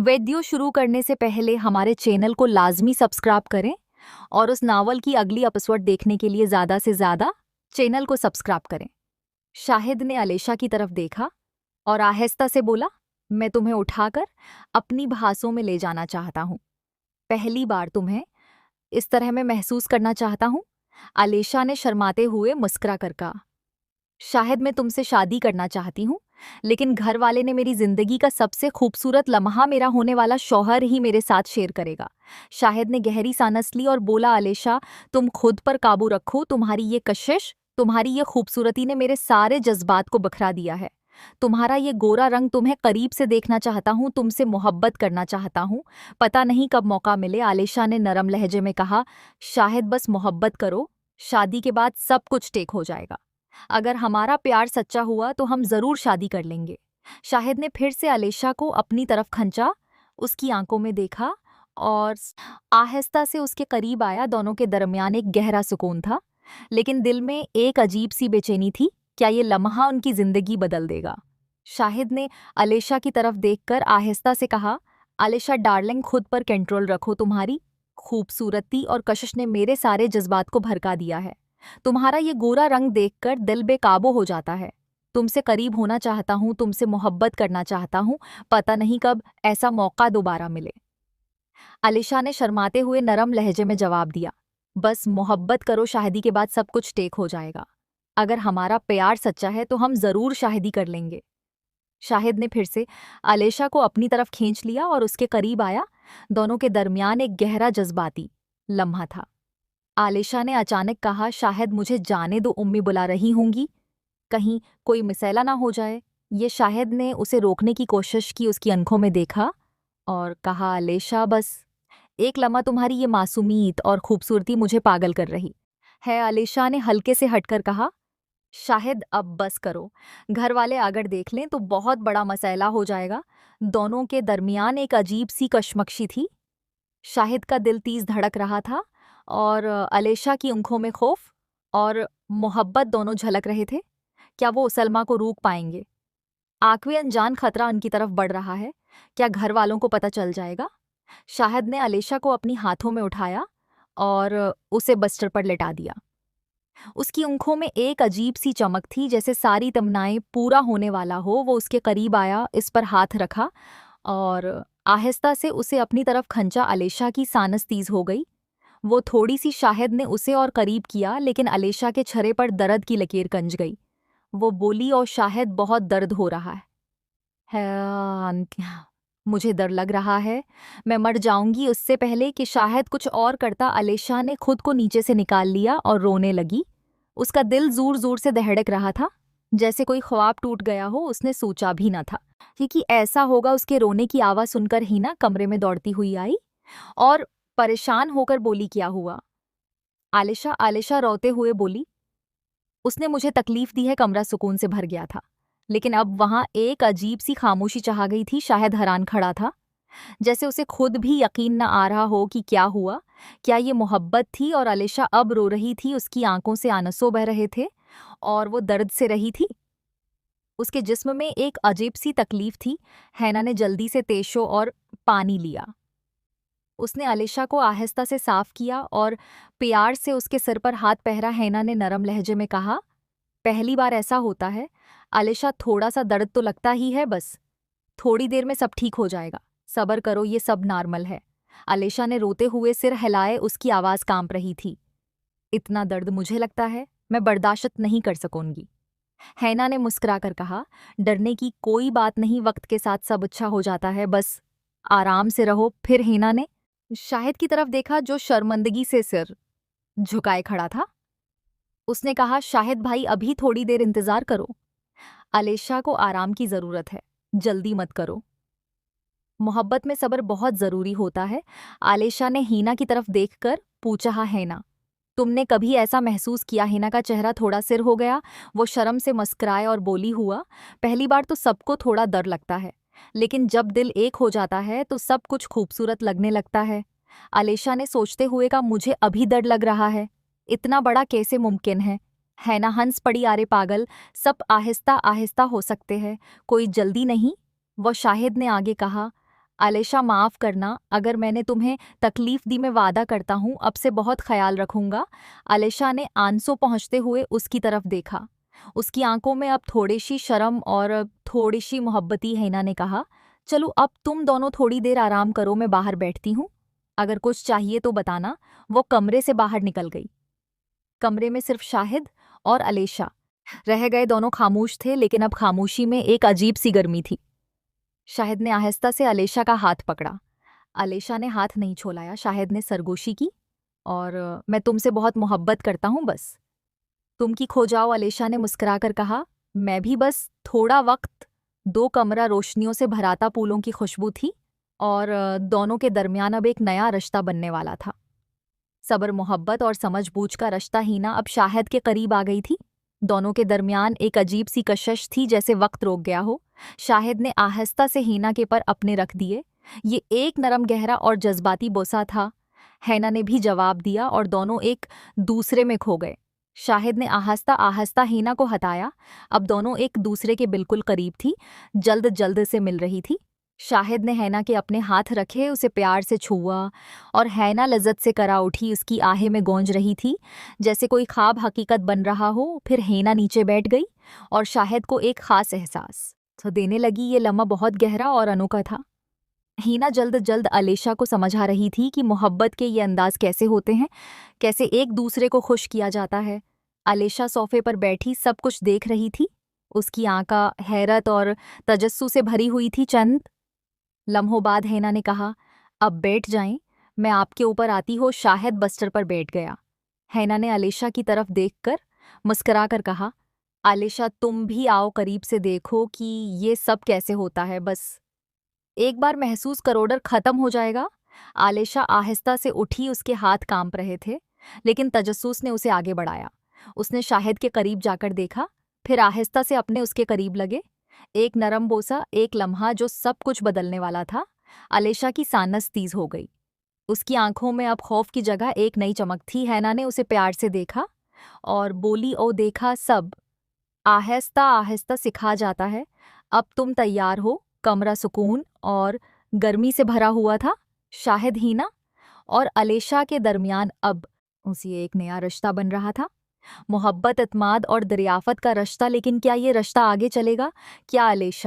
Video शुरू करने से पहले हमारे चैनल को लाजमी सब्सक्राइब करें और उस नावल की अगली एपिसोड देखने के लिए ज़्यादा से ज़्यादा चैनल को सब्सक्राइब करें। शाहिद ने अलेशा की तरफ देखा और आहिस्ता से बोला, मैं तुम्हें उठाकर अपनी भासों में ले जाना चाहता हूँ। पहली बार तुम्हें इस तरह मैं महसूस करना चाहता हूँ। अलेशा ने शर्माते हुए मुस्कुरा कर कहा, शाहिद मैं तुमसे शादी करना चाहती हूँ, लेकिन घर वाले ने मेरी जिंदगी का सबसे खूबसूरत लम्हा मेरा होने वाला शौहर ही मेरे साथ शेयर करेगा। शाहिद ने गहरी सांस ली और बोला, अलेशा तुम खुद पर काबू रखो। तुम्हारी ये कशिश, तुम्हारी ये खूबसूरती ने मेरे सारे जज्बात को बिखरा दिया है। तुम्हारा ये गोरा रंग, तुम्हें करीब से देखना चाहता हूँ, तुमसे मोहब्बत करना चाहता हूँ। पता नहीं कब मौका मिले। आलिशा ने नरम लहजे में कहा, शाहिद बस मोहब्बत करो, शादी के बाद सब कुछ टेक हो जाएगा। अगर हमारा प्यार सच्चा हुआ तो हम जरूर शादी कर लेंगे। शाहिद ने फिर से अलेशा को अपनी तरफ खंचा, उसकी आंखों में देखा और आहिस्ता से उसके करीब आया। दोनों के दरमियान एक गहरा सुकून था, लेकिन दिल में एक अजीब सी बेचैनी थी। क्या ये लम्हा उनकी जिंदगी बदल देगा? शाहिद ने अलेशा की तरफ देखकर आहिस्ता से कहा, अलेशा डार्लिंग, खुद पर कंट्रोल रखो। तुम्हारी खूबसूरती और कशिश ने मेरे सारे जज्बात को भड़का दिया है। तुम्हारा ये गोरा रंग देखकर दिल बेकाबू हो जाता है। तुमसे करीब होना चाहता हूँ, तुमसे मोहब्बत करना चाहता हूँ। पता नहीं कब ऐसा मौका दोबारा मिले। अलिशा ने शर्माते हुए नरम लहजे में जवाब दिया, बस मोहब्बत करो, शादी के बाद सब कुछ टेक हो जाएगा। अगर हमारा प्यार सच्चा है तो हम जरूर शादी कर लेंगे। शाहिद ने फिर से अलेशा को अपनी तरफ खींच लिया और उसके करीब आया। दोनों के दरमियान एक गहरा जज्बाती लम्हा था। आलिशा ने अचानक कहा, शायद मुझे जाने दो, उम्मी बुला रही होंगी, कहीं कोई मिसैला ना हो जाए। ये शाहिद ने उसे रोकने की कोशिश की, उसकी आंखों में देखा और कहा, आलिशा बस एक लम्हा, तुम्हारी ये मासूमियत और खूबसूरती मुझे पागल कर रही है। आलिशा ने हल्के से हटकर कहा, शाहिद अब बस करो, घर वाले अगर देख लें तो बहुत बड़ा मसला हो जाएगा। दोनों के दरमियान एक अजीब सी कशमकशी थी। शाहिद का दिल तेज धड़क रहा था और अलेशा की आंखों में खौफ और मोहब्बत दोनों झलक रहे थे। क्या वो सलमा को रोक पाएंगे? आखिरी अनजान खतरा उनकी तरफ बढ़ रहा है। क्या घर वालों को पता चल जाएगा? शाहिद ने अलेशा को अपनी हाथों में उठाया और उसे बस्तर पर लेटा दिया। उसकी आंखों में एक अजीब सी चमक थी, जैसे सारी तमन्नाएं पूरा होने वाला हो। वो उसके करीब आया, इस पर हाथ रखा और आहिस्ता से उसे अपनी तरफ खंचा। अलेशा की सांस तेज हो गई। वो थोड़ी सी शाहिद ने उसे और करीब किया, लेकिन अलेशा के चेहरे पर दर्द की लकीर गंज गई। वो बोली, और शाहिद बहुत दर्द हो रहा है, मुझे डर लग रहा है, मैं मर जाऊंगी उससे पहले कि शाहिद कुछ और करता। अलेशा ने खुद को नीचे से निकाल लिया और रोने लगी। उसका दिल जोर जोर से दहड़क रहा था, जैसे कोई ख्वाब टूट गया हो। उसने सोचा भी न था कि ऐसा होगा। उसके रोने की आवाज़ सुनकर हीना कमरे में दौड़ती हुई आई और परेशान होकर बोली, क्या हुआ? आलिशा आलिशा रोते हुए बोली, उसने मुझे तकलीफ दी है। कमरा सुकून से भर गया था, लेकिन अब वहां एक अजीब सी खामोशी छा गई थी। शायद हैरान खड़ा था, जैसे उसे खुद भी यकीन न आ रहा हो कि क्या हुआ। क्या ये मोहब्बत थी? और आलिशा अब रो रही थी, उसकी आंखों से आंसू बह रहे थे और वो दर्द से रही थी। उसके जिस्म में एक अजीब सी तकलीफ थी। हैना ने जल्दी से तेशो और पानी लिया। उसने अलिशा को आहिस्ता से साफ किया और प्यार से उसके सिर पर हाथ पहरा। हैना ने नरम लहजे में कहा, पहली बार ऐसा होता है अलिशा, थोड़ा सा दर्द तो लगता ही है, बस थोड़ी देर में सब ठीक हो जाएगा, सब्र करो, ये सब नॉर्मल है। अलिशा ने रोते हुए सिर हिलाए, उसकी आवाज़ कांप रही थी। इतना दर्द मुझे लगता है मैं बर्दाश्त नहीं कर सकूंगी। हैना ने मुस्कुराकर कहा, डरने की कोई बात नहीं, वक्त के साथ सब अच्छा हो जाता है, बस आराम से रहो। फिर हैना ने शाहिद की तरफ देखा, जो शर्मिंदगी से सिर झुकाए खड़ा था। उसने कहा, शाहिद भाई अभी थोड़ी देर इंतजार करो, अलेशा को आराम की जरूरत है, जल्दी मत करो। मोहब्बत में सब्र बहुत जरूरी होता है। आलिशा ने हीना की तरफ देखकर पूछा, हैना तुमने कभी ऐसा महसूस किया? हीना का चेहरा थोड़ा सिर हो गया। वो शर्म से मुस्कुराए और बोली, हुआ। पहली बार तो सबको थोड़ा डर लगता है, लेकिन जब दिल एक हो जाता है तो सब कुछ खूबसूरत लगने लगता है। आलिशा ने सोचते हुए कहा, मुझे अभी डर लग रहा है, इतना बड़ा कैसे मुमकिन है? हैना हंस पड़ी, आरे पागल, सब आहिस्ता आहिस्ता हो सकते हैं, कोई जल्दी नहीं। वो शाहिद ने आगे कहा, आलेशा माफ करना, अगर मैंने तुम्हें तकलीफ दी, मैं वादा करता हूँ अब से बहुत ख्याल रखूंगा। आलेशा ने आंसू पहुंचते हुए उसकी तरफ देखा। उसकी आंखों में अब थोड़ी सी शर्म और थोड़ी सी मोहब्बती। हैना ने कहा, चलो अब तुम दोनों थोड़ी देर आराम करो, मैं बाहर बैठती हूँ, अगर कुछ चाहिए तो बताना। वो कमरे से बाहर निकल गई। कमरे में सिर्फ शाहिद और आलेशा रह गए। दोनों खामोश थे, लेकिन अब खामोशी में एक अजीब सी गर्मी थी। शाहिद ने आहिस्ता से आलेशा का हाथ पकड़ा। आलेशा ने हाथ नहीं छोड़ाया। शाहिद ने सरगोशी की, और मैं तुमसे बहुत मोहब्बत करता हूँ, बस तुम की खो जाओ। आलेशा ने मुस्कुराकर कहा, मैं भी, बस थोड़ा वक्त। दो कमरा रोशनियों से भराता, फूलों की खुशबू थी, और दोनों के दरमियान अब एक नया रिश्ता बनने वाला था। सब्र, मोहब्बत और समझबूझ का रिश्ता। हीना अब शाहिद के करीब आ गई थी। दोनों के दरमियान एक अजीब सी कशिश थी, जैसे वक्त रोक गया हो। शाहिद ने आहिस्ता से हीना के पर अपने रख दिए। ये एक नरम, गहरा और जज्बाती बोसा था। हैना ने भी जवाब दिया और दोनों एक दूसरे में खो गए। शाहिद ने आहिस्ता आहिस्ता हीना को हटाया। अब दोनों एक दूसरे के बिल्कुल करीब थी, जल्द जल्द से मिल रही थी। शाहिद ने हैना के अपने हाथ रखे, उसे प्यार से छुआ, और हैना लज्जत से करा उठी। उसकी आहें में गूंज रही थी, जैसे कोई ख्वाब हकीकत बन रहा हो। फिर हैना नीचे बैठ गई और शाहिद को एक खास एहसास तो देने लगी। ये लम्हा बहुत गहरा और अनोखा था। हीना जल्द जल्द आलेशा को समझा रही थी कि मोहब्बत के ये अंदाज कैसे होते हैं, कैसे एक दूसरे को खुश किया जाता है। आलेशा सोफे पर बैठी सब कुछ देख रही थी। उसकी आंखें हैरत और तजस्सु से भरी हुई थी। चंद लम्हों बाद हैना ने कहा, अब बैठ जाएं, मैं आपके ऊपर आती हो। शाहिद बस्तर पर बैठ गया। हैना ने आलेशा की तरफ देखकर मुस्कुरा कर कहा, आलेशा तुम भी आओ, करीब से देखो कि ये सब कैसे होता है। बस एक बार महसूस करो, डर खत्म हो जाएगा। आलेशा आहिस्ता से उठी। उसके हाथ कांप रहे थे, लेकिन तजस्सुस ने उसे आगे बढ़ाया। उसने शाहिद के करीब जाकर देखा, फिर आहिस्ता से अपने उसके करीब लगे। एक नरम बोसा, एक लम्हा जो सब कुछ बदलने वाला था। आलेशा की सानस तेज हो गई। उसकी आंखों में अब खौफ की जगह एक नई चमक थी। हैना ने उसे प्यार से देखा और बोली, ओ देखा, सब आहिस्ता आहिस्ता सिखा जाता है। अब तुम तैयार हो। कमरा सुकून और गर्मी से भरा हुआ था। शाहिद, हीना और आलेशा के दरमियान अब उसी एक नया रिश्ता बन रहा था। मोहब्बत, इत्मीनान और दरियाफत का रिश्ता। लेकिन क्या ये रिश्ता आगे चलेगा? क्या आलेशा